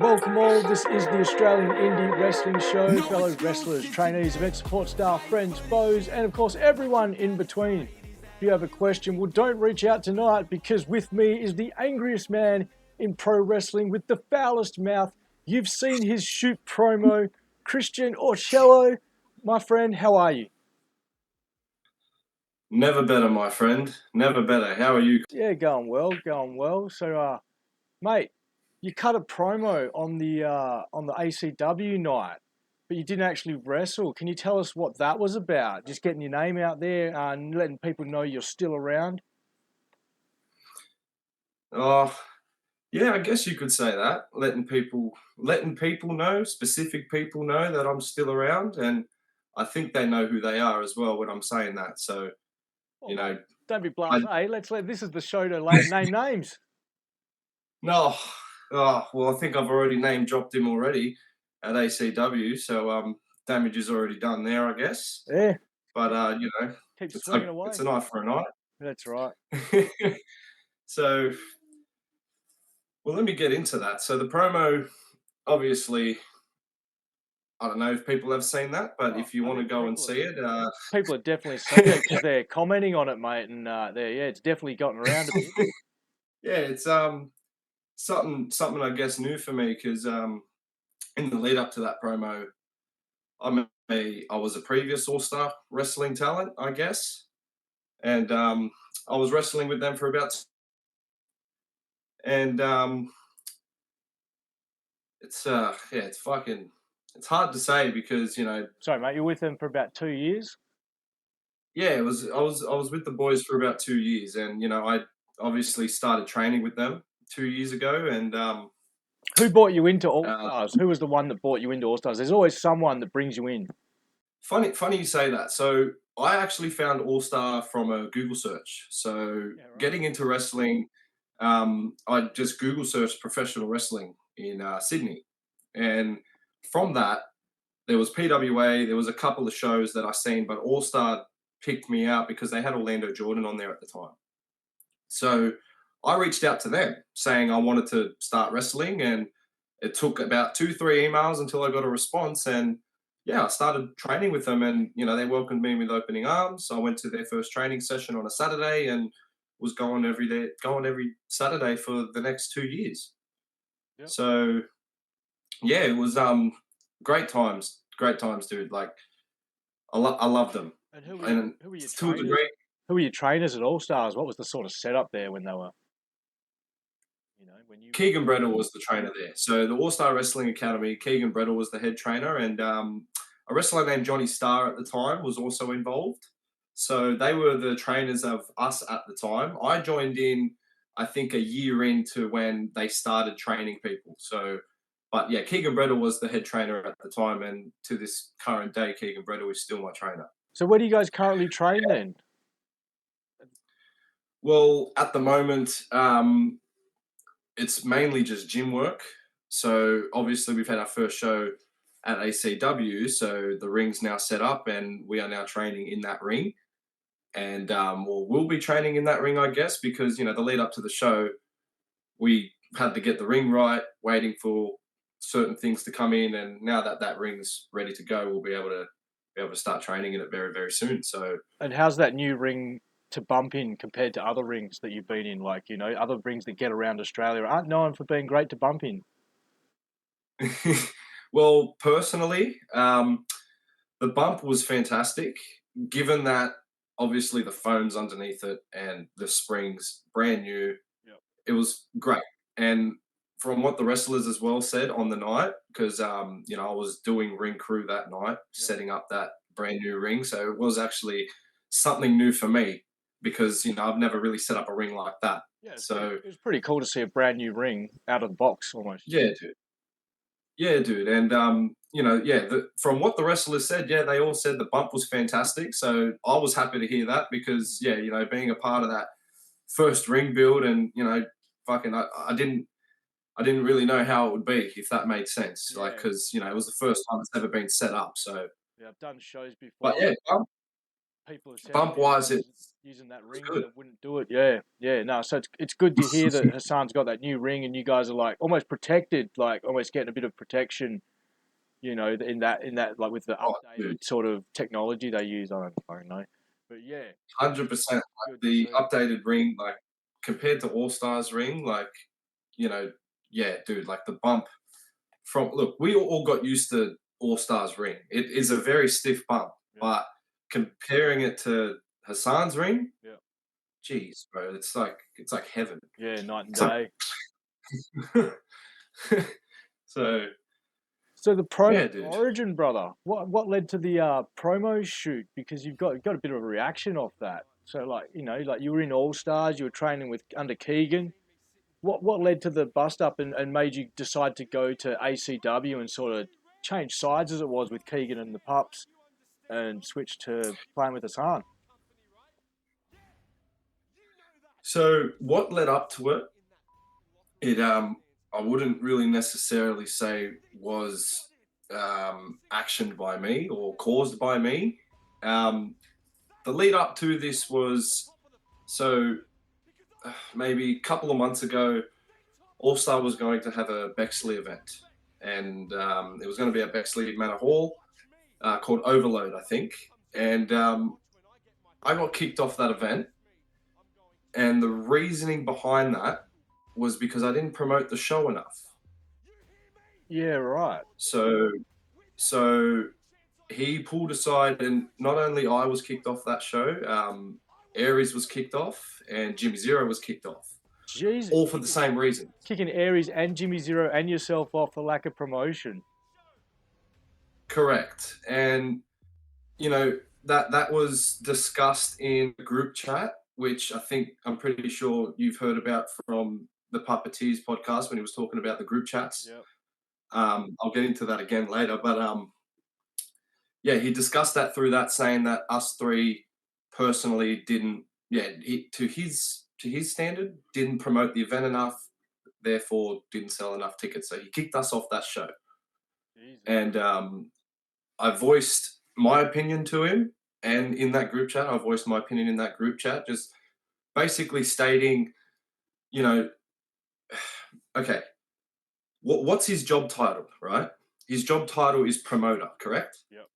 Welcome all. This is the Australian Indie Wrestling Show. Fellow wrestlers, trainees, event support staff, friends, foes, and of course everyone in between. If you have a question, well, don't reach out tonight because with me is the angriest man in pro wrestling with the foulest mouth. You've seen his shoot promo, Christian Auciello. My friend, how are you? Never better, my friend. Never better. How are you? Yeah, going well. So, mate, you cut a promo on the ACW night, but you didn't actually wrestle. Can you tell us what that was about? Just getting your name out there and letting people know you're still around. Oh, yeah, I guess you could say that. Letting people know, specific people know that I'm still around, and I think they know who they are as well when I'm saying that. So, Oh, you know, mate, don't be I blasé. This is the show to name names. no, well, I think I've already name dropped him already at ACW, so damage is already done there, I guess. Yeah, But keep it's swinging it's away. an eye for an That's right. eye. So, well, let me get into that. So the promo, obviously, I don't know if people have seen that, but Oh, if you I want to think go and see it, people have definitely seen it because they're commenting on it, mate, and it's definitely gotten around a bit. yeah, it's something I guess new for me because in the lead up to that promo, I was a previous All Star wrestling talent, I guess, and I was wrestling with them for and it's fucking it's hard to say because Sorry, mate, you're with them for about 2 years. yeah, I was with the boys for about 2 years, and I obviously started training with them 2 years ago, and Who brought you into All uh, Stars? Who was the one that brought you into All Stars? There's always someone that brings you in. funny you say that. So I actually found All Star from a Google search. So Yeah, right. getting into wrestling, I just Google searched professional wrestling in Sydney, and from that there was PWA. There was a couple of shows that I seen, but All Star picked me out because they had Orlando Jordan on there at the time. So I reached out to them saying I wanted to start wrestling, and it took about 2, 3 emails until I got a response. And yeah, I started training with them, and they welcomed me with opening arms. I went to their first training session on a Saturday and was going every Saturday for the next 2 years. Yep. So yeah, it was great times, dude. Like I love them, And who were your and who were your to a trainers? degree. Who were your trainers at All Stars? What was the sort of setup there when they were, when you went Keegan there? Brettle was the trainer there. So the All Star Wrestling Academy, Keegan Brettle was the head trainer, and a wrestler named Johnny Starr at the time was also involved. So they were the trainers of us at the time. I joined in, I think, a year into when they started training people. So, but yeah, Keegan Brettle was the head trainer at the time, and to this current day, Keegan Brettle is still my trainer. So where do you guys currently train then? Well, at the moment, it's mainly just gym work. So obviously we've had our first show at ACW, so the ring's now set up, and we are now training in that ring. And we'll be training in that ring, I guess, because the lead up to the show, we had to get the ring right, waiting for certain things to come in, and now that that ring's ready to go, we'll be able to start training in it very very soon. So And how's that new ring to bump in compared to other rings that you've been in? Like, other rings that get around Australia aren't known for being great to bump in. well, personally, the bump was fantastic, given that obviously the foam's underneath it and the springs brand new. Yep. It was great, and from what the wrestlers as well said on the night, because I was doing ring crew that night, Yep. setting up that brand new ring, so it was actually something new for me because I've never really set up a ring like that. Yeah, So it was pretty cool to see a brand new ring out of the box almost. yeah, dude. Yeah, dude, and yeah. From what the wrestlers said, yeah, they all said the bump was fantastic. So I was happy to hear that because, yeah, being a part of that first ring build, and fucking, I didn't really know how it would be if that made sense. Like, Yeah, because it was the first time it's ever been set up. So, yeah, I've done shows but before. yeah, bump. people have said Bump about wise, it's using that it's ring good. that wouldn't do it. Yeah, yeah. No, so it's good to hear that Hassan's got that new ring, and you guys are like almost protected, like almost getting a bit of protection. In that like with the Oh, dude, updated sort of technology they use. I don't know, but yeah, 100%. Like good to the see. updated ring, like compared to All Stars ring, like you know, yeah, dude, like the bump from look, we all got used to All Stars ring. It is a very stiff bump, Yeah, but comparing it to Hassan's ring, yeah, geez, bro, it's like heaven. yeah. Night and It's like day. so So the promo yeah, dude. origin, brother. What led to the promo shoot? Because you've got a bit of a reaction off that. So like like you were in All Stars, you were training with under Keegan. What led to the bust up and made you decide to go to ACW and sort of change sides as it was with Keegan and the pups and switch to playing with Hassan? So what led up to it? It I wouldn't really necessarily say was actioned by me or caused by me. Um, the lead up to this was so maybe a couple of months ago, All Star was going to have a Bexley event, and it was going to be at Bexley Manor Hall called Overload, I think. And I got kicked off that event, and the reasoning behind that was because I didn't promote the show enough. Yeah, right. So so he pulled aside, and not only I was kicked off that show, Aries was kicked off, and Jimmy Zero was kicked off, Jeez, all for the same reason. kicking Aries and Jimmy Zero and yourself off for lack of promotion. Correct, and you know that was discussed in a group chat, which I'm pretty sure you've heard about from the Puppeteers podcast when he was talking about the group chats. Yep. I'll get into that again later, but yeah, he discussed that through that, saying that us three personally didn't, yeah, to his standard, didn't promote the event enough, therefore didn't sell enough tickets. So he kicked us off that show, Jesus. and I voiced my opinion to him, and in that group chat, I voiced my opinion in that group chat, just basically stating, you know, okay, what's his job title, right? His job title is promoter, correct? Yep.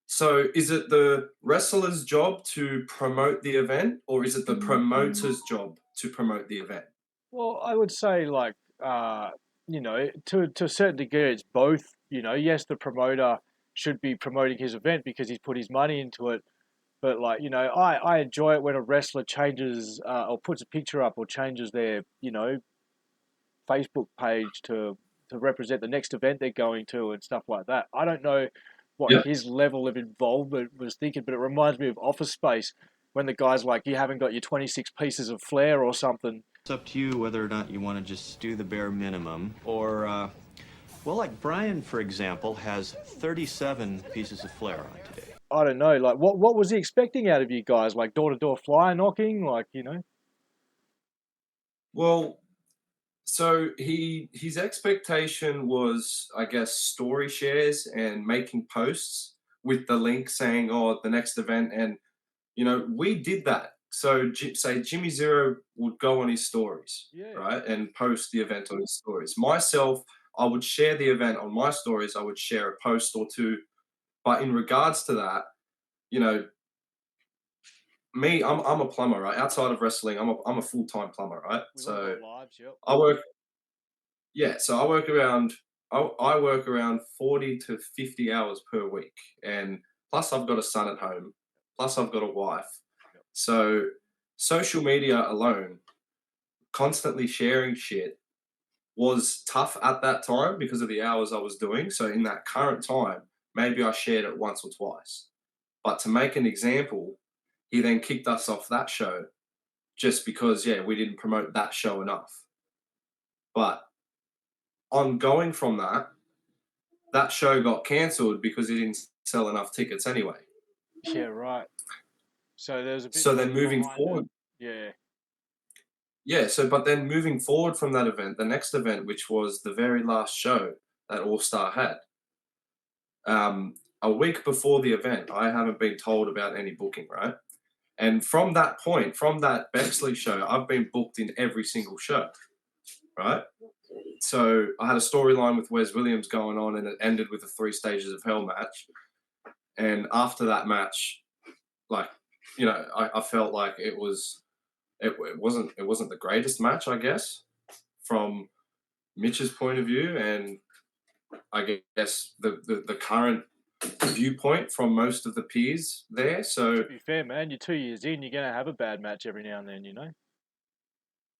So is it the wrestler's job to promote the event, or is it the promoter's job to promote the event? Well, I would say like to a certain degree it's both. Yes, the promoter should be promoting his event because he's put his money into it. But like, I enjoy it when a wrestler changes or puts a picture up or changes their, Facebook page to represent the next event they're going to and stuff like that. I don't know what Yeah. his level of involvement was thinking, but it reminds me of Office Space when the guy's like, you haven't got your 26 pieces of flair or something. It's up to you whether or not you want to just do the bare minimum or, well, like Brian, for example, has 37 pieces of flair on today. I don't know, like what was he expecting out of you guys? Like door to door flyer knocking, like. Well, so his expectation was, I guess, story shares and making posts with the link saying, "Oh, the next event," and we did that. So say Jimmy Zero would go on his stories, Yeah. right, and post the event on his stories. Myself, I would share the event on my stories. I would share a post or two. But in regards to that, you know, me, I'm a plumber, right? Outside of wrestling, I'm a full-time plumber, right? We've all So got lives, yep. I work, yeah. So I work around 40 to 50 hours per week, and plus I've got a son at home, plus I've got a wife. Yep. So social media alone, constantly sharing shit was tough at that time because of the hours I was doing. So in that current time, maybe I shared it once or twice. But to make an example, he then kicked us off that show just because, yeah, we didn't promote that show enough. But on going from that, that show got cancelled because he didn't sell enough tickets anyway. Yeah, right. So there's a bit So more then moving behind it. forward, Yeah. yeah, so but then moving forward from that event, the next event, which was the very last show that All Star had, a week before the event, I haven't been told about any booking, right? And from that point, from that Bexley show, I've been booked in every single show, right? So I had a storyline with Wes Williams going on, and it ended with a 3 Stages of Hell match. And after that match, like, I felt like it wasn't the greatest match, I guess, from Mitch's point of view, and I guess the current viewpoint from most of the peers there. So To be fair, man, you're 2 years in, you're going to have a bad match every now and then, you know?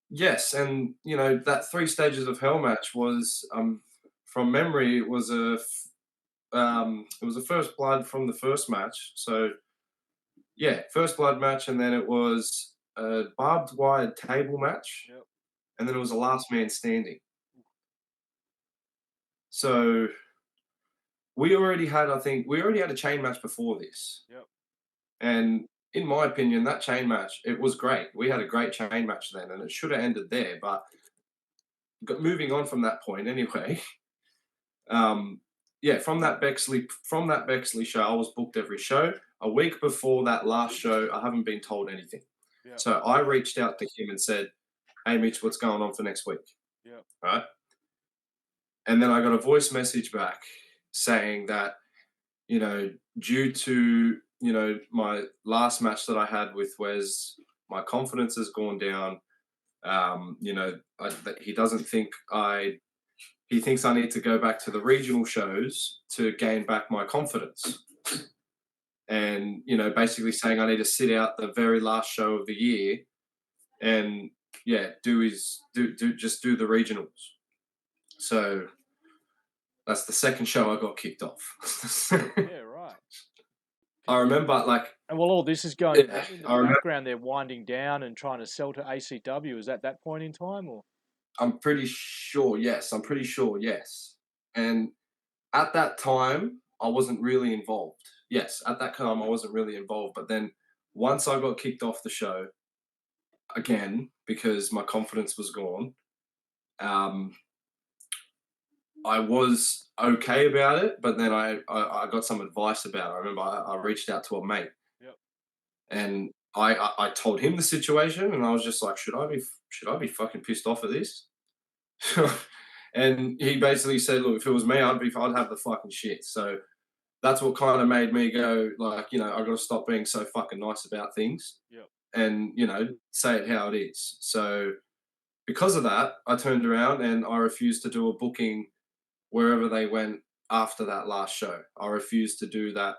yes, and that 3 Stages of Hell match was, from memory, it was a first blood from the first match. So yeah, first blood match, and then it was a barbed wire table match, Yep. and then it was a last man standing. So I think we already had a chain match before this. Yep. And in my opinion, that chain match, it was great. We had a great chain match then, and it should have ended there. But moving on from that point, anyway, yeah, from that Bexley show, I was booked every show. A week before that last show, I haven't been told anything. Yep. So I reached out to him and said, "Hey, Mitch, what's going on for next week?" Yep. Right. And then I got a voice message back saying that, due to, my last match that I had with Wes, my confidence has gone down. That he doesn't think he thinks I need to go back to the regional shows to gain back my confidence. And, basically saying I need to sit out the very last show of the year and, yeah, do the regionals. So that's the second show I got kicked off. Yeah, right. I remember, like, And while all this is going yeah, on in the I remember, background, they're winding down and trying to sell to ACW. Is that point in time, or? I'm pretty sure, yes. I'm pretty sure, yes. And at that time, I wasn't really involved. Yes, at that time, I wasn't really involved. But then once I got kicked off the show, again, because my confidence was gone, I was okay about it. But then I got some advice about it. I remember I reached out to a mate. Yep. And I told him the situation, and I was just like, should I be fucking pissed off at this? And he basically said, look, if it was me, I'd have the fucking shit. So that's what kind of made me go, like, I got to stop being so fucking nice about things. Yep. And say it how it is. So because of that, I turned around and I refused to do a booking wherever they went after that last show. I refused to do that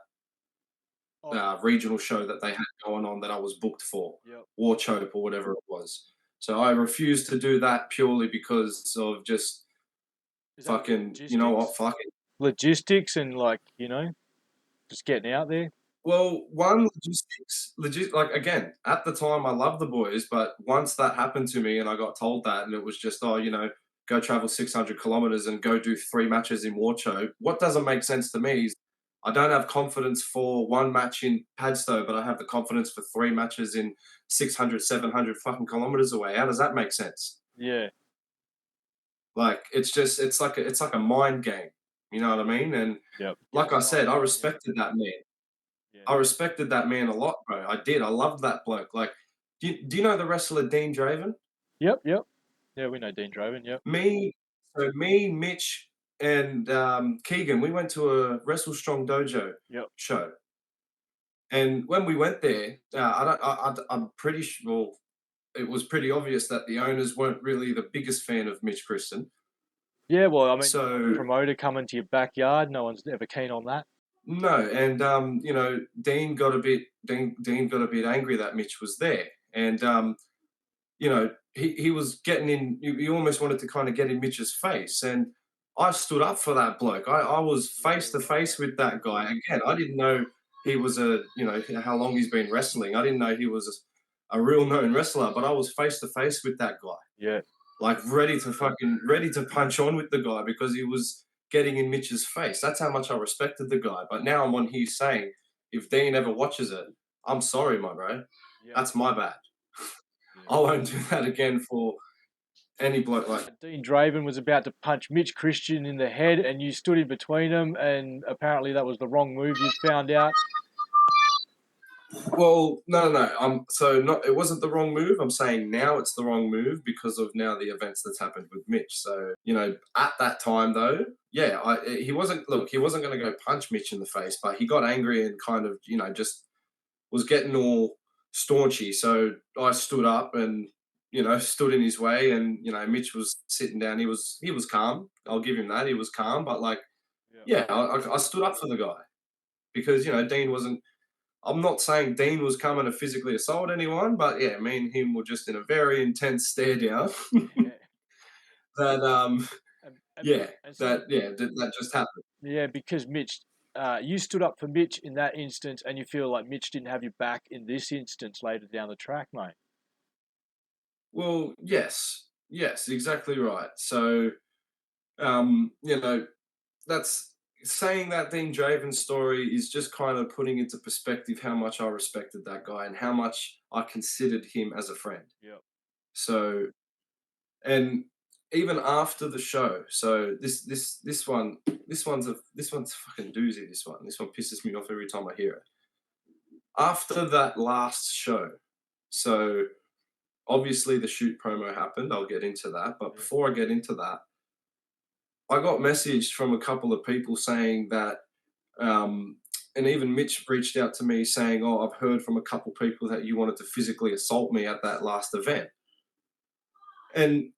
regional show that they had going on that I was booked for, Yep. War Chope or whatever it was. So I refused to do that purely because of just fucking, you know what, fuck it. Logistics and, like, just getting out there. Well, one, like, again, at the time I loved the boys, but once that happened to me and I got told that, and it was just, go travel 600 kilometers and go do 3 matches in War Chope. What doesn't make sense to me is I don't have confidence for 1 match in Padstow, but I have the confidence for 3 matches in 600, 700 fucking kilometers away. How does that make sense? Yeah. Like, it's like a mind game. You know what I mean? And Yep. like I said, I respected that man. Yeah. I respected that man a lot, bro. I did. I loved that bloke. Like, do you know the wrestler Dean Draven? Yep. Yeah, we know Dean Draven. Yep. Me, Mitch, and Keegan, we went to a Wrestle Strong Dojo show. And when we went there, I'm pretty sure it was pretty obvious that the owners weren't really the biggest fan of Mitch Kristen. Yeah, well, I mean, So, promoter coming to your backyard, no one's ever keen on that. no, and Dean got a bit angry that Mitch was there, and he was getting in. He almost wanted to kind of get in Mitch's face, and I stood up for that bloke. I was face to face with that guy. Again, I didn't know he was how long he's been wrestling. I didn't know he was a real known wrestler, but I was face to face with that guy. Yeah. Like ready to punch on with the guy because he was getting in Mitch's face. That's how much I respected the guy. But now I'm on here saying, if Dean ever watches it, I'm sorry, my bro. Yeah. That's my bad. I won't do that again for any bloke like Dean Draven was about to punch Mitch Christian in the head, and you stood in between them, and apparently that was the wrong move. You found out. Well, no. So not. It wasn't the wrong move. I'm saying now it's the wrong move because of now the events that's happened with Mitch. So at that time though, yeah, he wasn't. Look, he wasn't going to go punch Mitch in the face, but he got angry and kind of, just was getting all staunchy. So I stood up and stood in his way, and Mitch was sitting down. He was calm. I'll give him that. He was calm, but I stood up for the guy because Dean wasn't. I'm not saying Dean was coming to physically assault anyone, but yeah, me and him were just in a very intense stare down. Yeah. that And so, that just happened. yeah, because Mitch, you stood up for Mitch in that instance, and you feel like Mitch didn't have your back in this instance later down the track, mate. Well, yes, exactly right. So, that's saying that Dean Draven story is just kind of putting into perspective how much I respected that guy and how much I considered him as a friend. Yep. So, and even after the show, so this one's a fucking doozy. This one pisses me off every time I hear it. After that last show, so obviously the shoot promo happened. I'll get into that, but before I get into that, I got messaged from a couple of people saying that, and even Mitch reached out to me saying, "Oh, I've heard from a couple of people that you wanted to physically assault me at that last event." And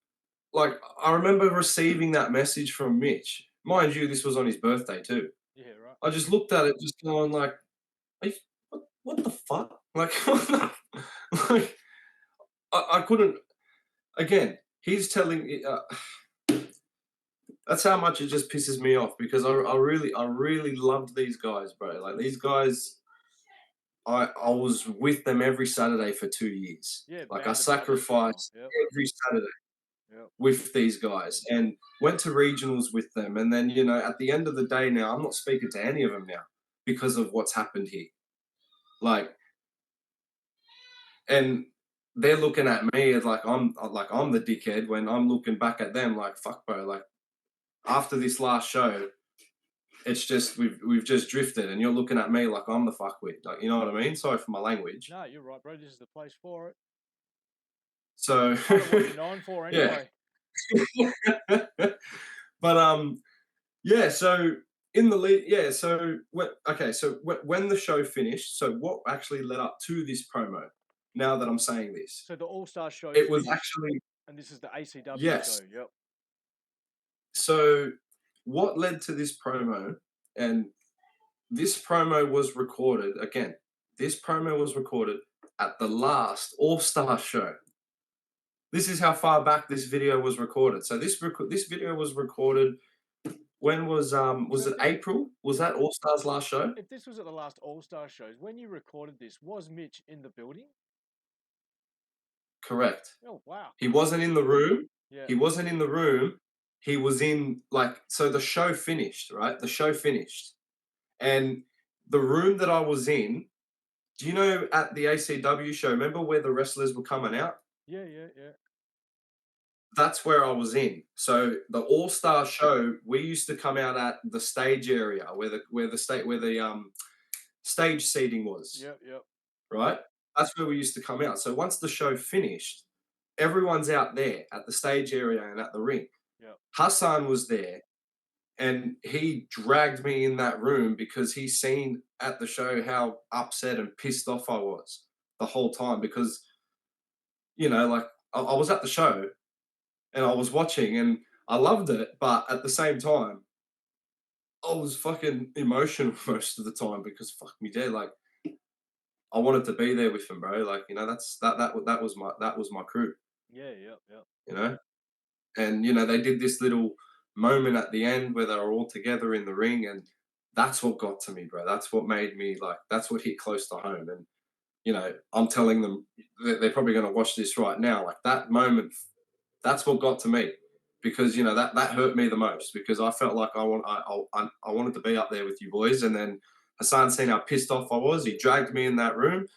like, I remember receiving that message from Mitch. Mind you, this was on his birthday too. Yeah, right. I just looked at it, just going like, what the fuck? Like, like I couldn't. Again, he's telling. That's how much it just pisses me off because I really loved these guys, bro. Like these guys, I was with them every Saturday for 2 years. Yeah, Like I band of brothers style. sacrificed Yep. every Saturday Yep. with these guys and went to regionals with them. And then, at the end of the day now, I'm not speaking to any of them now because of what's happened here. Like, and they're looking at me as like I'm the dickhead when I'm looking back at them like, fuck, bro. Like after this last show, it's just we've just drifted, and you're looking at me like I'm the fuckwit. Like, you know what I mean? Sorry for my language. No, you're right, bro. This is the place for it. So Kind of what you're known for, anyway. But yeah. So in the lead, yeah. So when the show finished, so what actually led up to this promo? Now that I'm saying this, So the All Star show. it was actually, and this is the ACW yes. show. Yep. So what led to this promo? And this promo was recorded again. This promo was recorded at the last All Star show. This is how far back this video was recorded. So this video was recorded. When was it April? Was that All Stars last show? If this was at the last All Star shows, when you recorded this, was Mitch in the building? Correct. Oh wow. He wasn't in the room. Yeah. He wasn't in the room. He was in so the show finished, right? The show finished. And the room that I was in, do you know at the ACW show, remember where the wrestlers were coming out? Yeah. That's where I was in. So the All Star show, we used to come out at the stage area where the stage seating was. Yep. Right? That's where we used to come out. So once the show finished, everyone's out there at the stage area and at the ring. Yep. Hassan was there, and he dragged me in that room because he seen at the show how upset and pissed off I was the whole time because, like I was at the show and I was watching and I loved it, but at the same time, I was fucking emotional most of the time because fuck me dead, like I wanted to be there with him, bro. Like, that was my crew. Yeah. And they did this little moment at the end where they were all together in the ring, and that's what got to me, bro. That's what made me that's what hit close to home. And I'm telling them they're probably going to watch this right now. Like that moment, that's what got to me because that hurt me the most because I felt like I wanted to be up there with you boys, and then Hassan seen how pissed off I was. He dragged me in that room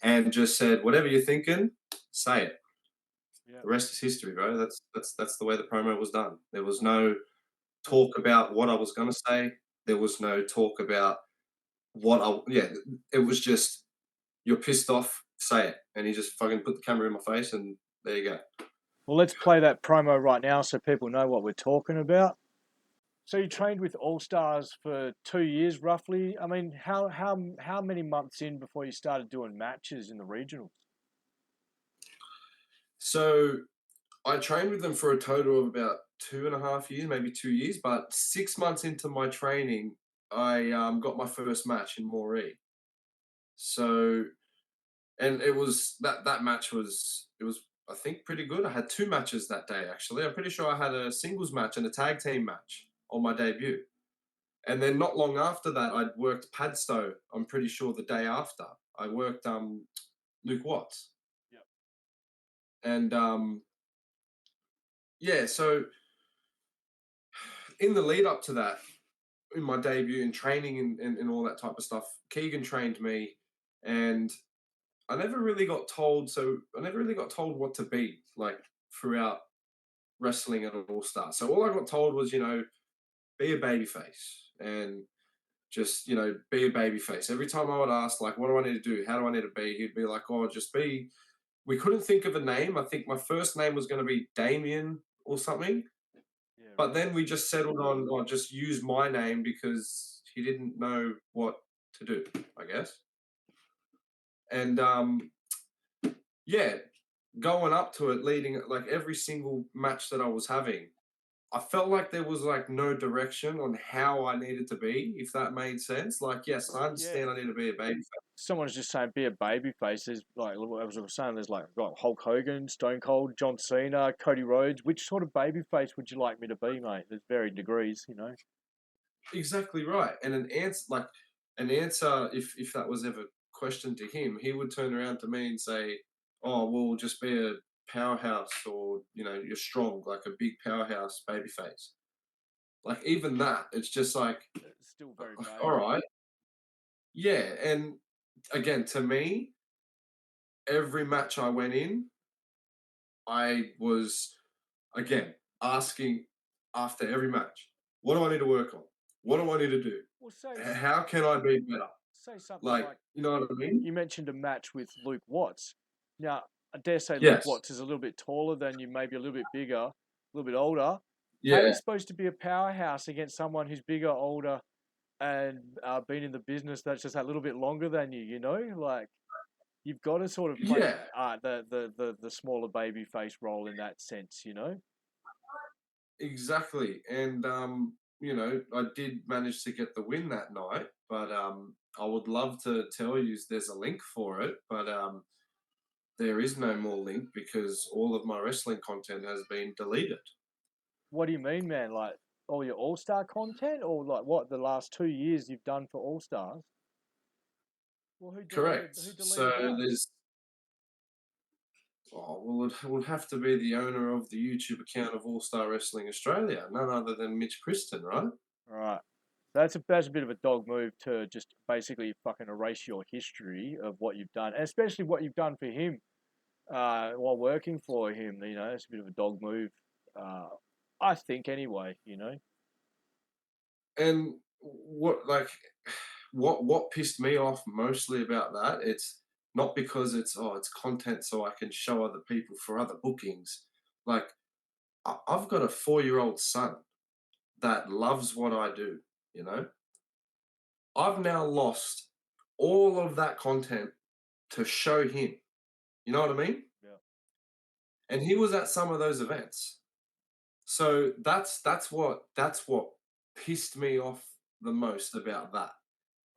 and just said, "Whatever you're thinking, say it." Yeah. Yeah. The rest is history, bro. That's the way the promo was done. There was no talk about what I was gonna say. There was no talk about what I yeah, it was just, "You're pissed off, say it." And he just fucking put the camera in my face, and there you go. Well, let's play that promo right now so people know what we're talking about. So you trained with All Stars for 2 years, roughly. I mean, how many months in before you started doing matches in the regionals? So, I trained with them for a total of about 2.5 years, maybe 2 years, but 6 months into my training, I, got my first match in Moree. So and it was that match was it was, I think, pretty good. I had 2 matches that day, actually. I'm pretty sure I had a singles match and a tag team match on my debut. And then not long after that, I'd worked Padstow, I'm pretty sure the day after. I worked, Luke Watts. Yep. And, yeah, so in the lead up to that, in my debut and training and all that type of stuff, Keegan trained me, and I never really got told what to be, like, throughout wrestling at All Star. So all I got told was, be a babyface and just, be a babyface. Every time I would ask, like, what do I need to do? How do I need to be? He'd be like, oh, just be. We couldn't think of a name. I think my first name was going to be Damien or something. Yeah, But right. then we just settled on, just use my name because he didn't know what to do, I guess. And yeah, going up to it, leading like every single match that I was having, I felt like there was like no direction on how I needed to be, if that made sense. Like, yes, I Yeah. understand I need to be a baby. Someone's just saying be a baby face. There's like, as I was saying, there's like got Hulk Hogan, Stone Cold, John Cena, Cody Rhodes. Which sort of baby face would you like me to be, mate? There's varying degrees, you know. Exactly right. And an answer, if that was ever questioned to him, he would turn around to me and say, "Oh, well, just be a powerhouse, or you're strong, like a big powerhouse baby face." Like even that, it's just like, It's still very all vague. right, yeah. And again, to me, every match I went in, I was again asking after every match, what do I need to work on? What do I need to do? Well, say How can I be better? say something Like, like you know what I mean? you mentioned a match with Luke Watts. Now, I dare say Luke Yes. Watts is a little bit taller than you, maybe a little bit bigger, a little bit older. How are you Yeah. supposed to be a powerhouse against someone who's bigger, older, and been in the business that's just a little bit longer than you? You know, like you've got to sort of play Yeah. the smaller baby face role in that sense. You know. Exactly. And I did manage to get the win that night, but I would love to tell you there's a link for it, but there is no more link because all of my wrestling content has been deleted. What do you mean, man? Like all your All Star content, or like what the last 2 years you've done for All Stars? Well, who deleted? Correct. Who So deleted that? there's well, it would have to be the owner of the YouTube account of All Star Wrestling Australia, none other than Mitch Christen, right? Right. That's a bit of a dog move to just basically fucking erase your history of what you've done, and especially what you've done for him while working for him. You know, it's a bit of a dog move. Uh, I think anyway. You know. And what pissed me off mostly about that, it's not because it's content so I can show other people for other bookings. Like, I've got a 4-year-old son that loves what I do, you know? I've now lost all of that content to show him. You know what I mean? Yeah. And he was at some of those events. So that's what pissed me off the most about that.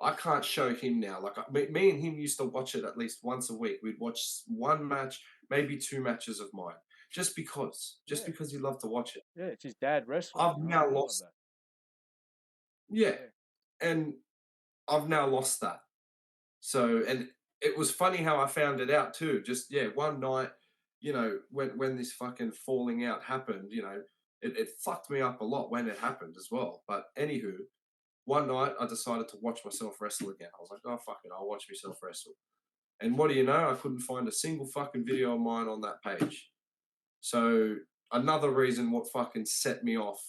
I can't show him now. Like, me and him used to watch it at least once a week. We'd watch one match, maybe 2 matches of mine, just Yeah. because he loved to watch it. Yeah. It's his dad wrestling. I've You know. now I love lost, that. yeah, Yeah. and I've now lost that. So, and it was funny how I found it out too. Just, yeah, one night, when this fucking falling out happened, it fucked me up a lot when it happened as well. But anywho, one night I decided to watch myself wrestle again. I was like, oh fuck it, I'll watch myself wrestle. And what do you know? I couldn't find a single fucking video of mine on that page. So another reason what fucking set me off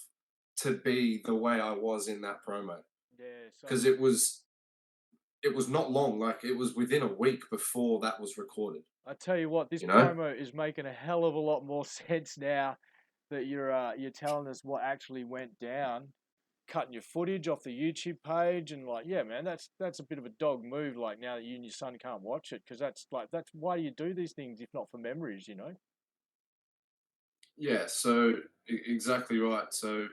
to be the way I was in that promo. Yeah. So Because it was not long, like it was within a week before that was recorded. I tell you what, this You know? promo is making a hell of a lot more sense now that you're telling us what actually went down, cutting your footage off the YouTube page, and like, yeah, man, that's a bit of a dog move. Like now that you and your son can't watch it, because that's why do you do these things if not for memories, you know? Yeah, so exactly right. So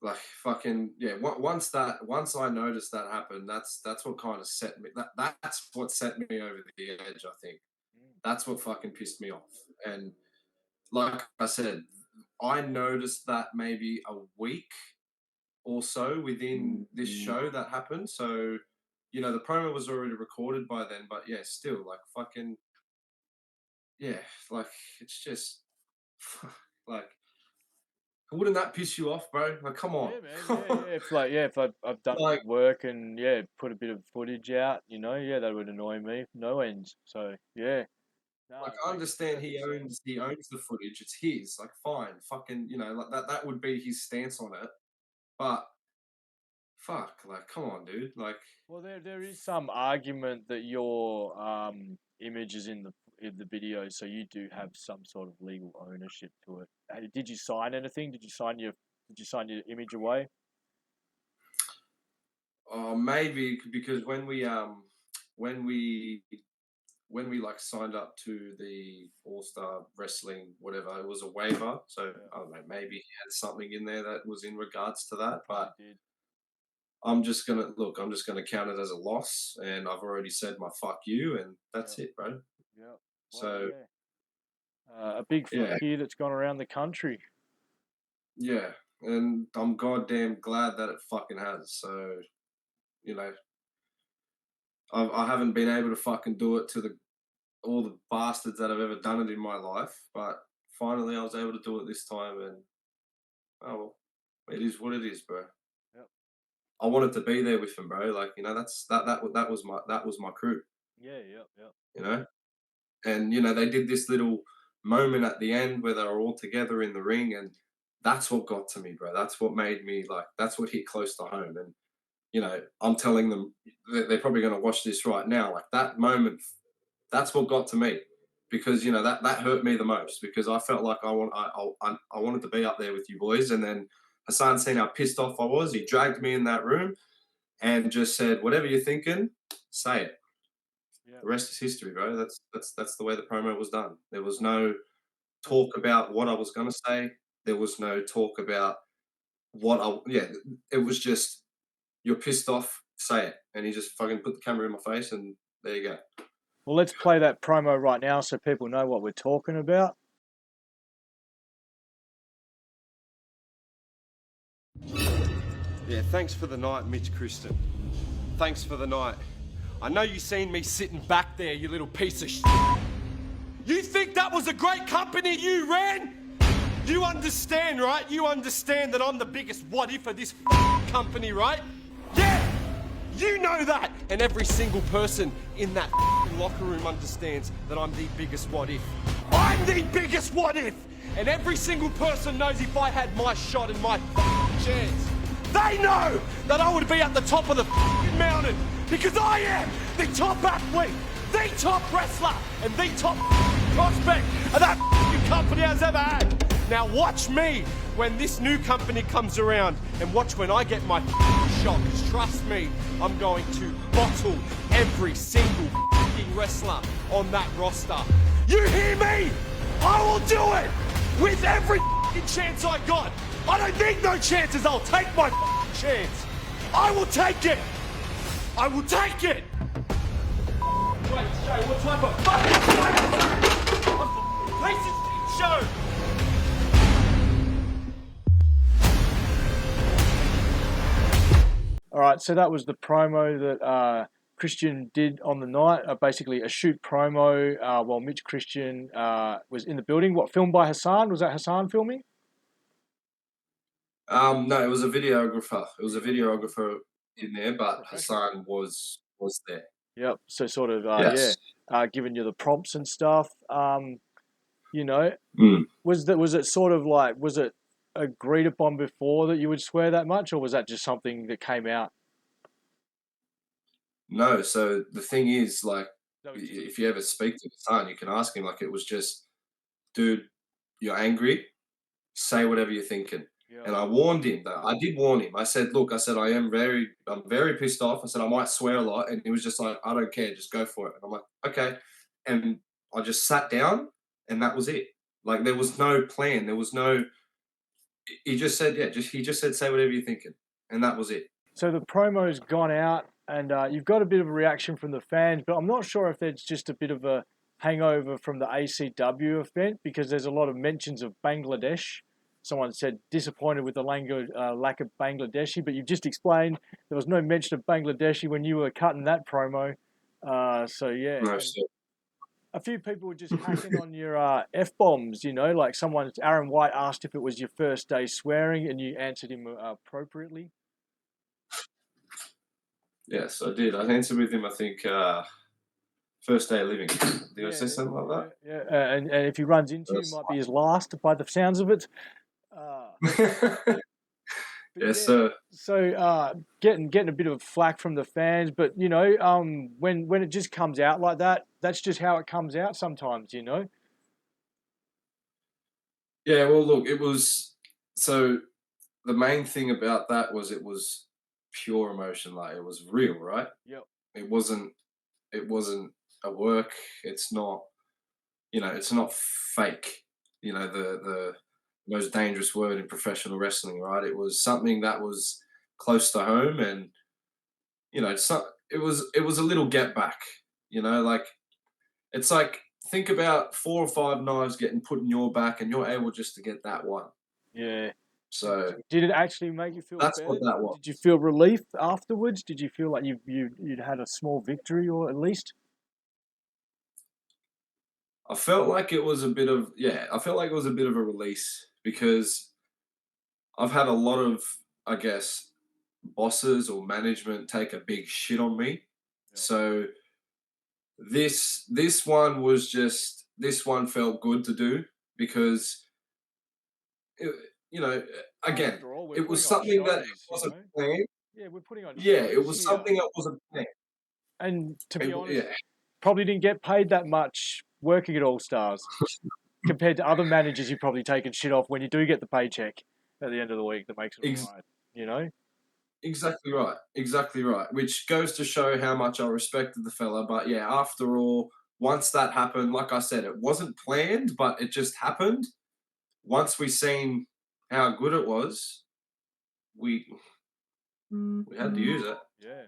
like fucking yeah, once I noticed that happened, that's what kind of set me that's what set me over the edge, I think. Mm. That's what fucking pissed me off. And like I said, I noticed that maybe a week or so within this show that happened. So, the promo was already recorded by then, but yeah, still like fucking yeah, like it's just like wouldn't that piss you off, bro? Like, come on. Yeah, man. Yeah. If I've done Like, work and yeah, put a bit of footage out, you know, yeah, that would annoy me, no ends. So yeah, no, like it I makes understand perfect sense. he owns the footage. It's his. Like, fine, fucking, like that would be his stance on it. But fuck, like, come on, dude. Like, Well, there is some argument that your image is in the video, so you do have some sort of legal ownership to it. Did you sign anything? Did you sign your image away? maybe because when we when we like signed up to the All Star Wrestling, whatever, it was a waiver. So Yeah, I don't know, maybe he had something in there that was in regards to that. probably But did. I'm just gonna look. I'm just gonna count it as a loss, and I've already said my fuck you, and Yeah, that's it, bro. yeah. Well, So yeah. A big fuck yeah, you that's gone around the country. yeah, and I'm goddamn glad that it fucking has. So you know, I haven't been able to fucking do it to all the bastards that have ever done it in my life, but finally I was able to do it this time, and oh, well, it is what it is, bro. Yep. I wanted to be there with them, bro. Like that was my crew, Yeah, yep, yep. you know. And they did this little moment at the end where they were all together in the ring, and that's what got to me, bro. That's what made me like. That's what hit close to home, and I'm telling them they're probably going to watch this right now. Like that moment, that's what got to me, because that hurt me the most, because I felt like I wanted to be up there with you boys, and then Hassan seen how pissed off I was. He dragged me in that room and just said, "Whatever you're thinking, say it." Yep. The rest is history, bro. That's the way the promo was done. There was no talk about what I was going to say. There was no talk about yeah. It was just, you're pissed off, say it, and he just fucking put the camera in my face, and there you go. Well, let's play that promo right now so people know what we're talking about. Yeah, thanks for the night, Mitch Christian. Thanks for the night. I know you seen me sitting back there, you little piece of shit. You think that was a great company you ran? You understand, right? You understand that I'm the biggest what if of this company, right? Yeah! You know that! And every single person in that locker room understands that I'm the biggest what if. I'm the biggest what if! And every single person knows if I had my shot and my chance, they know that I would be at the top of the mountain, because I am the top athlete, the top wrestler, and the top prospect that company has ever had. Now watch me when this new company comes around, and watch when I get my shot, because trust me, I'm going to bottle every single wrestler on that roster. You hear me? I will do it with every chance I got. I don't need no chances. I'll take my chance. I will take it. I will take it. Wait, Shay, what type of piece of show? All right, so that was the promo that Christian did on the night. Basically, a shoot promo while Mitch Christian was in the building. What, filmed by Hassan? Was that Hassan filming? No, it was a videographer. It was a videographer in there, but Professional. Hassan was there. Yep. So sort of, Yes. giving you the prompts and stuff. You know, Mm. was it sort of like, was it agreed upon before that you would swear that much, or was that just something that came out? No, so the thing is, like, That was just, if you ever speak to Hassan, you can ask him. Like, it was just, dude, you're angry. Say whatever you're thinking. yeah, And I warned him that I did warn him. I said, look, I said, I'm very pissed off. I said, I might swear a lot. And he was just like, I don't care. Just go for it. And I'm like, okay. And I just sat down and that was it. Like, there was no plan. There was no, he just said, yeah, he just said, say whatever you're thinking. And that was it. so the promo's gone out, and you've got a bit of a reaction from the fans, but I'm not sure if there's just a bit of a hangover from the ACW event, because there's a lot of mentions of Bangladesh. Someone said disappointed with the lack of Bangladeshi, but you've just explained there was no mention of Bangladeshi when you were cutting that promo. So yeah, No, and so, a few people were just hacking on your F bombs. Like Aaron White asked if it was your first day swearing, and you answered him appropriately. yes, I did. I answered with him, I think, first day of living. Did I say something like that? Yeah. And if he runs into you, it might be his last by the sounds of it. But Yes, yeah, sir. so getting a bit of flack from the fans, but when it just comes out like that, that's just how it comes out sometimes. Yeah, well, look, it was so the main thing about that was it was pure emotion, like it was real, right? Yep. It wasn't a work. It's not, it's not fake. The most dangerous word in professional wrestling, right? It was something that was close to home, and it was a little get back. Like it's like think about 4 or 5 knives getting put in your back, and you're able just to get that one. Yeah. So Did it actually make you feel that's better? what that was. Did you feel relief afterwards? Did you feel like you'd had a small victory, or at least? I felt like it was a bit of yeah, I felt like it was a bit of a release because I've had a lot of, I guess, bosses or management take a big shit on me. Yeah. So this one felt good to do because it, you know again After all, we're it was putting on something that it shows, wasn't planned. Yeah, we're putting on Yeah, it shows was here. something that wasn't planned. And to be honest, Yeah, probably didn't get paid that much working at All Stars compared to other managers you've probably taken shit off when you do get the paycheck at the end of the week that makes it all ex- right, you know? exactly right, exactly right. Which goes to show how much I respected the fella. But yeah, after all, once that happened, like I said, it wasn't planned, but it just happened. Once we seen how good it was, we we had to use Yeah,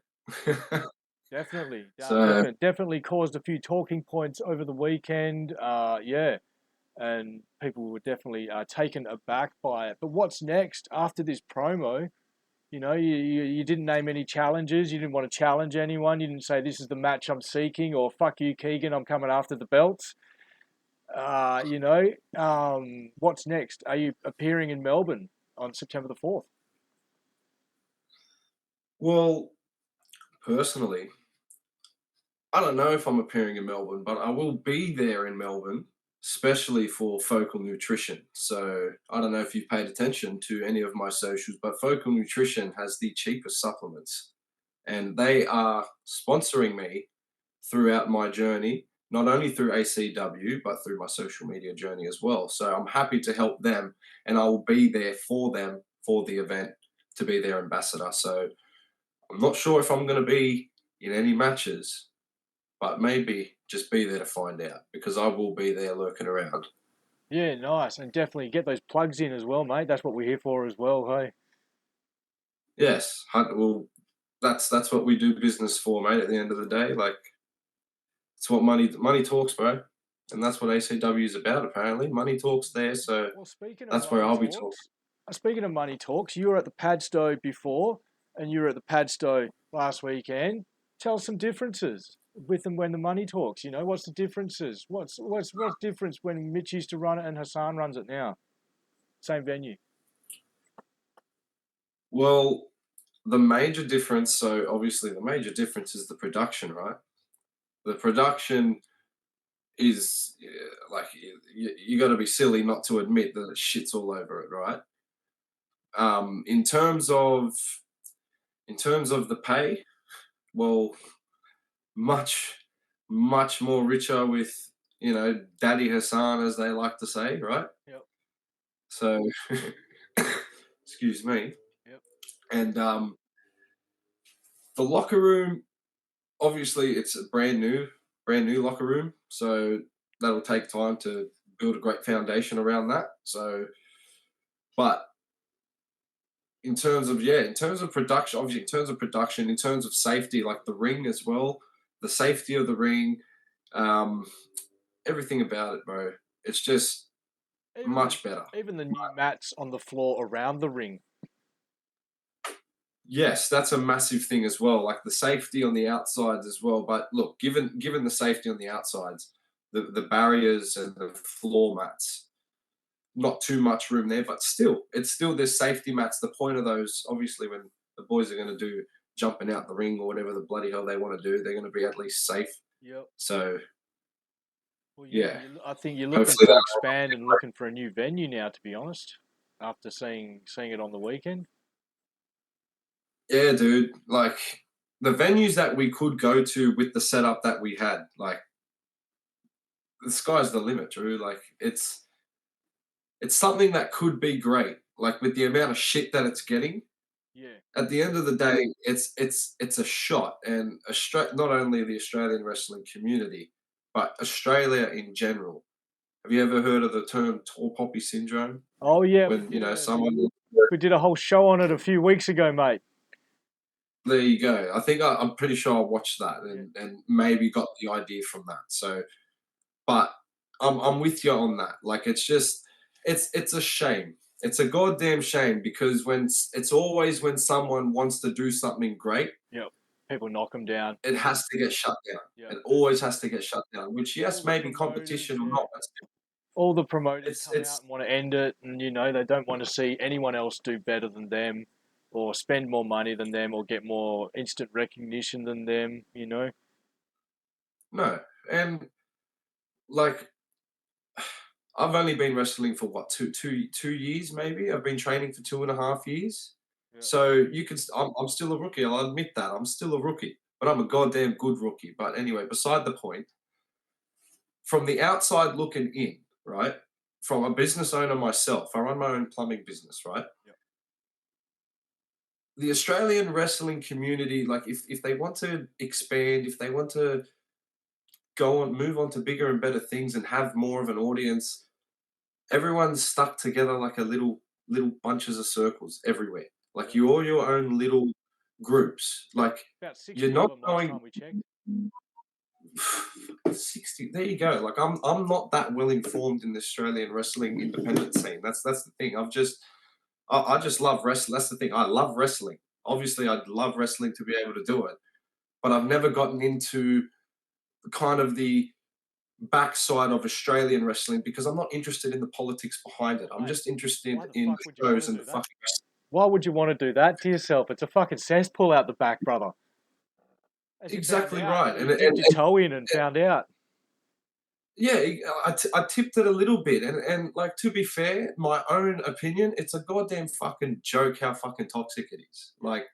it. definitely. So Definitely caused a few talking points over the weekend. Yeah, and people were definitely taken aback by it. But what's next after this promo? You didn't name any challenges. You didn't want to challenge anyone. You didn't say this is the match I'm seeking, or fuck you, Keegan, I'm coming after the belts. What's next? Are you appearing in Melbourne on September the 4th? well, personally, I don't know if I'm appearing in Melbourne, but I will be there in Melbourne, especially for Focal Nutrition. So I don't know if you've paid attention to any of my socials, but Focal Nutrition has the cheapest supplements, and they are sponsoring me throughout my journey, not only through ACW, but through my social media journey as well. So I'm happy to help them, and I will be there for them for the event to be their ambassador. So I'm not sure if I'm going to be in any matches, but maybe just be there to find out because I will be there lurking around. Yeah, nice. And definitely get those plugs in as well, mate. That's what we're here for as well, hey? Yes, well, that's what we do business for, mate. At the end of the day, like it's what money talks, bro, and that's what ACW is about. Apparently, money talks there, so Well, that's where I'll be talking. Speaking of money talks, you were at the Padstow before, and you were at the Padstow last weekend. Tell us some differences with them when the money talks. What's the differences? What's difference when Mitch used to run it and Hassan runs it now? Same venue. Well, the major difference. So obviously, the major difference is the production, right? The production is like you got to be silly not to admit that it shits all over it, right? In terms of the pay, well, much more richer with Daddy Hassan, as they like to say, right? Yep. So, excuse me. Yep. And the locker room, obviously, it's a brand new locker room, so that'll take time to build a great foundation around that. So, but in terms of production, obviously, in terms of safety, like the ring as well, the safety of the ring, um, everything about it, bro. It's just much better. Even the new mats on the floor around the ring. Yes, that's a massive thing as well. Like the safety on the outsides as well. But look, given the safety on the outsides, the barriers and the floor mats, not too much room there, but it's still there's safety mats. The point of those, obviously, when the boys are going to do jumping out the ring or whatever the bloody hell they want to do, they're going to be at least safe. Yep. So, well, yeah. I think you're looking Hopefully to expand and looking for a new venue now, to be honest, after seeing it on the weekend. Yeah, dude. Like the venues that we could go to with the setup that we had, like the sky's the limit, Drew. Like it's something that could be great. Like with the amount of shit that it's getting. Yeah. At the end of the day, it's a shot, and not only the Australian wrestling community, but Australia in general. Have you ever heard of the term tall poppy syndrome? Oh yeah, When someone. we did a whole show on it a few weeks ago, mate. There you go. I think I'm pretty sure I watched that and maybe got the idea from that. So, but I'm with you on that. Like it's just it's a shame. It's a goddamn shame because it's always when someone wants to do something great, Yep. People knock them down. it has to get shut down. Yep. It always has to get shut down. Which yes, All the maybe promoters, competition or not, but still, all the promoters come it's out and want to end it, and they don't want to see anyone else do better than them, or spend more money than them, or get more instant recognition than them. no. And like I've only been wrestling for what 2 years maybe. I've been training for 2.5 years. Yeah. So you can. I'm still a rookie. I'll admit that I'm still a rookie, but I'm a goddamn good rookie. But anyway, beside the point. From the outside looking in, right? From a business owner myself, I run my own plumbing business, right? Yeah. The Australian wrestling community, like if they want to expand, if they want to move on to bigger and better things and have more of an audience, everyone's stuck together like a little bunches of circles everywhere. Like you're all your own little groups. Like About 60 you're not of them last going time we checked. 60. There you go. Like I'm not that well informed in the Australian wrestling independent scene. That's the thing. I just love wrestling. That's the thing. I love wrestling. Obviously, I'd love wrestling to be able to do it, but I've never gotten into kind of the backside of Australian wrestling because I'm not interested in the politics behind it. I'm just interested in the shows and the fucking. Why would you want to do that to yourself? It's a fucking cesspool out the back, brother. Exactly right. And dipped your toe in and found out. Yeah, I tipped it a little bit, and like to be fair, my own opinion, it's a goddamn fucking joke how fucking toxic it is. Like,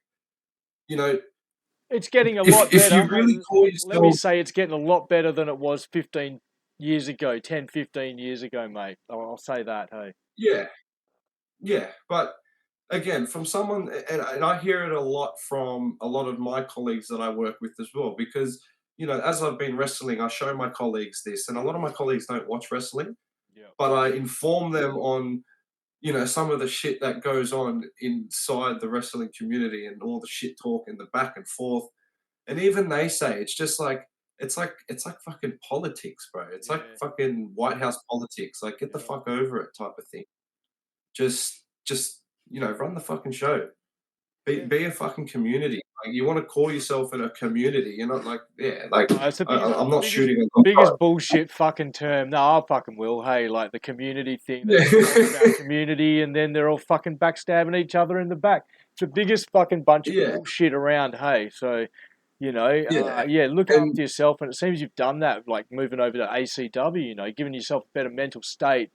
it's getting a lot better. If you really call yourself, let me say, it's getting a lot better than it was 15 years ago, 10, 15 years ago, mate. I'll say that. Hey. Yeah, but again, from someone, and I hear it a lot from a lot of my colleagues that I work with as well, because as I've been wrestling, I show my colleagues this, and a lot of my colleagues don't watch wrestling, but I inform them on, some of the shit that goes on inside the wrestling community and all the shit talk and the back and forth, and even they say it's just like it's like fucking politics, bro. It's like fucking White House politics. Like, get the fuck over it, type of thing. Just run the fucking show. Be a fucking community. Like, you want to call yourself in a community. You're not like, it's the I'm not shooting. Biggest bullshit fucking term. No, I fucking will. Hey, like the community thing. They talk about community, and then they're all fucking backstabbing each other in the back. It's the biggest fucking bunch of bullshit around. Hey, so Yeah, look And after yourself. And it seems you've done that, like moving over to ACW, giving yourself a better mental state,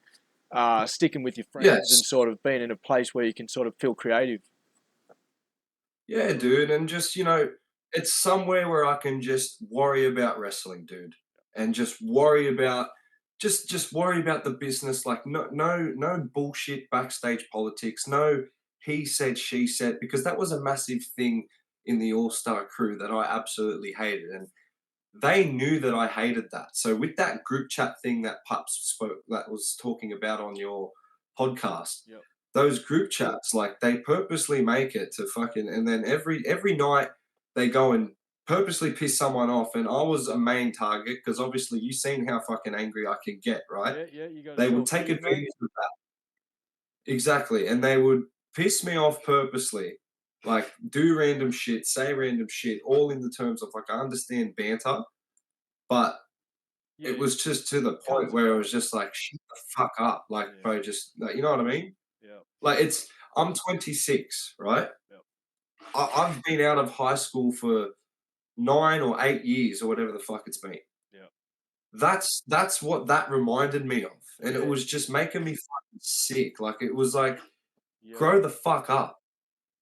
sticking with your friends and yes, sort of being in a place where you can sort of feel creative. yeah, dude, and just it's somewhere where I can just worry about wrestling, dude, and just worry about just worry about the business. Like no bullshit backstage politics. No he said she said, because that was a massive thing in the All Star crew that I absolutely hated, and they knew that I hated that. So with that group chat thing that Pups spoke that was talking about on your podcast, Yep. those group chats, like they purposely make it to fucking, and then every night they go and purposely piss someone off, and I was a main target because obviously you seen how fucking angry I can get, right? Yeah, you got to They would talk take shit, mate. advantage of that. Exactly, and they would piss me off purposely, like do random shit, say random shit, all in the terms of, like, I understand banter, but Yeah, it was just to the point comes where it across. was just like, shut the fuck up, like, Yeah, bro, just like, you know what I mean? yeah, Like, I'm 26, right? yeah, I've been out of high school for 9 or 8 years or whatever the fuck it's been. yeah, That's what that reminded me of, and it yeah, was just making me fucking sick. Like, it was like, yeah. grow the fuck up.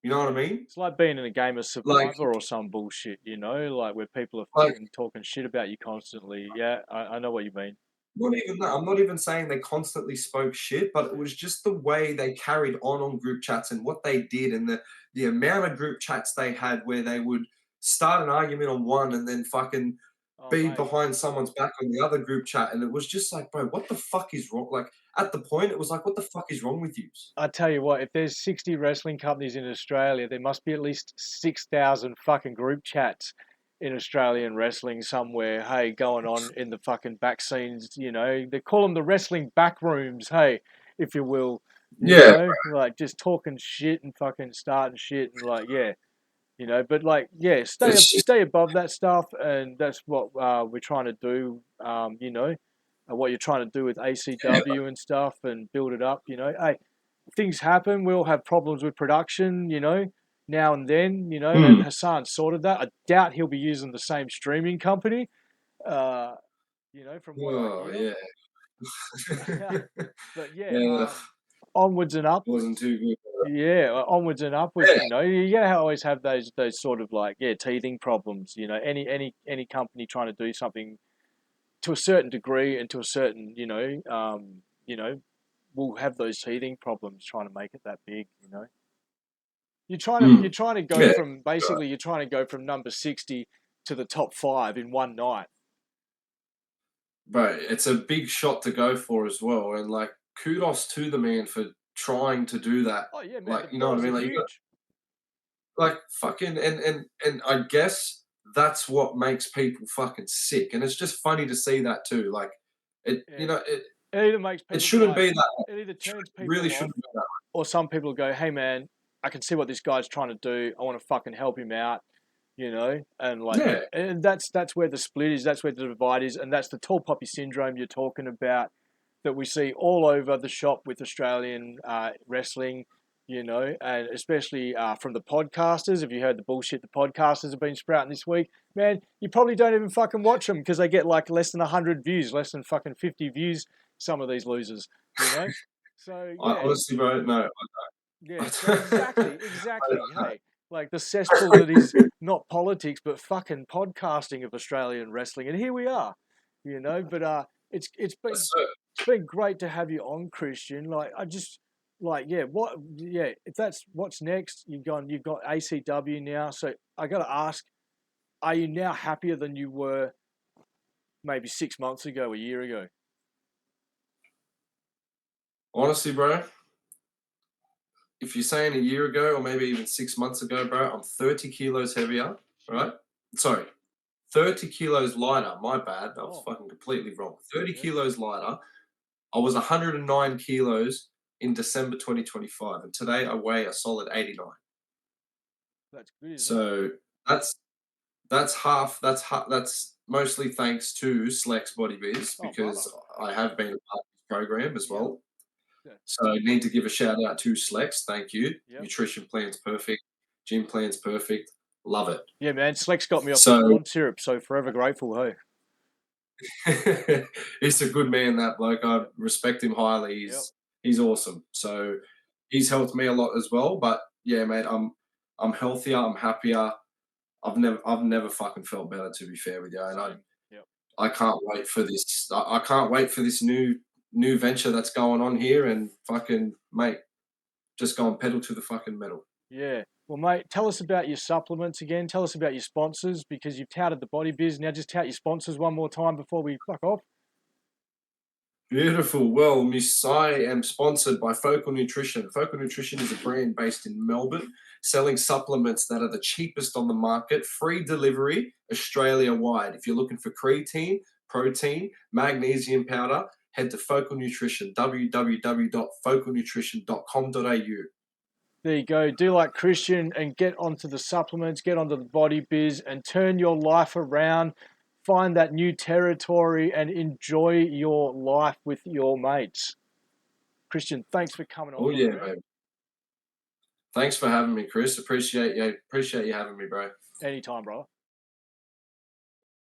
You know what I mean? It's like being in a game of Like, Survivor or some bullshit, like where people are like fucking talking shit about you constantly. Yeah, I know what you mean. not even that. I'm not even saying they constantly spoke shit, but it Yeah. was just the way they carried on group chats and what they did, and the amount of group chats they had where they would start an argument on one and then fucking Oh, be mate. behind someone's back on the other group chat, and it was just like, bro, what the fuck is wrong? Like, at the point, it was like, what the fuck is wrong with you? I tell you what, if there's 60 wrestling companies in Australia, there must be at least 6,000 fucking group chats in Australian wrestling somewhere, hey, going on in the fucking back scenes, They call them the wrestling back rooms, hey, if you will, Yeah, like just talking shit and fucking starting shit and like, yeah. But like, yeah, it's just stay above that stuff, and that's what we're trying to do. What you're trying to do with yeah. ACW and stuff, and build it up. Hey, things happen. We all have problems with production. Now and then. And Hmm. Hassan sorted that. I doubt he'll be using the same streaming company. Uh, from what I Oh hear. yeah, But yeah, yeah. onwards and upwards. Wasn't too good. Yeah, onwards and upwards. Yeah. You gotta always have those sort of like teething problems. Any company trying to do something to a certain degree and to a certain will have those teething problems trying to make it that big. Hmm. You're trying to go Yeah. from basically you're trying to go from number 60 to the top 5 in one night. But it's a big shot to go for as well, and like kudos to the man for trying to do that. Oh yeah, man, Like, the you know what I balls are mean? Like, you got huge. like fucking, and I guess that's what makes people fucking sick, and it's just funny to see that too. Like, it Yeah, you know it it either makes it people shouldn't like be that way. it either It should, turns really people off, shouldn't be that or some people go, "Hey, man, I can see what this guy's trying to do. I want to fucking help him out," and like, way. Yeah. and that's where the split is. That's where the divide is, and that's the tall poppy syndrome you're talking about that we see all over the shop with Australian wrestling. And especially from the podcasters. If you heard the bullshit the podcasters have been sprouting this week, man, you probably don't even fucking watch them because they get like less than 100 views, less than fucking 50 views. Some of these losers, So I yeah, honestly, bro, no, yeah, I so don't. exactly. Hey, like the cesspool that is not politics but fucking podcasting of Australian wrestling, and here we are, But it's been great to have you on, Christian. Like I just if that's what's next, you've got ACW now. So I got to ask, are you now happier than you were maybe 6 months ago, a year ago? Honestly, bro, if you're saying a year ago or maybe even 6 months ago, bro, I'm 30 kilos heavier, right? Sorry, 30 kilos lighter. My bad. I was Oh, fucking completely wrong. 30 yeah, kilos lighter. I was 109 kilos in December 2025, and today I weigh a solid 89. that's good, isn't it? So that's that's mostly thanks to Slex Body Biz, Oh, brother. because I have been a part of this program as Yep. well. Yeah. So I need to give a shout out to Slex. Thank you. Yep. Nutrition plan's perfect. Gym plan's perfect. Love it. Yeah, man. Slex got me off the So corn syrup, so forever grateful, hey. he's a good man, that bloke. I respect him highly. Yep. He's awesome. So he's helped me a lot as well. But yeah, mate, I'm healthier, I'm happier. I've never fucking felt better, to be fair with you. And Yep. I can't wait for this. I can't wait for this new venture that's going on here, and fucking mate, just go and pedal to the fucking metal. Yeah. Well, mate, tell us about your supplements again. Tell us about your sponsors, because you've touted the body biz. Now just tout your sponsors one more time before we fuck off. Beautiful. Well, Miss, I am sponsored by Focal Nutrition. Focal Nutrition is a brand based in Melbourne, selling supplements that are the cheapest on the market, free delivery Australia-wide. If you're looking for creatine, protein, magnesium powder, head to Focal Nutrition, www.focalnutrition.com.au. There you go. Do like Christian and get onto the supplements, get onto the body biz, and turn your life around. Find that new territory and enjoy your life with your mates. Christian, thanks for coming on. Oh yeah, man. baby. Thanks for having me, Chris. Appreciate you having me, bro. Anytime, brother.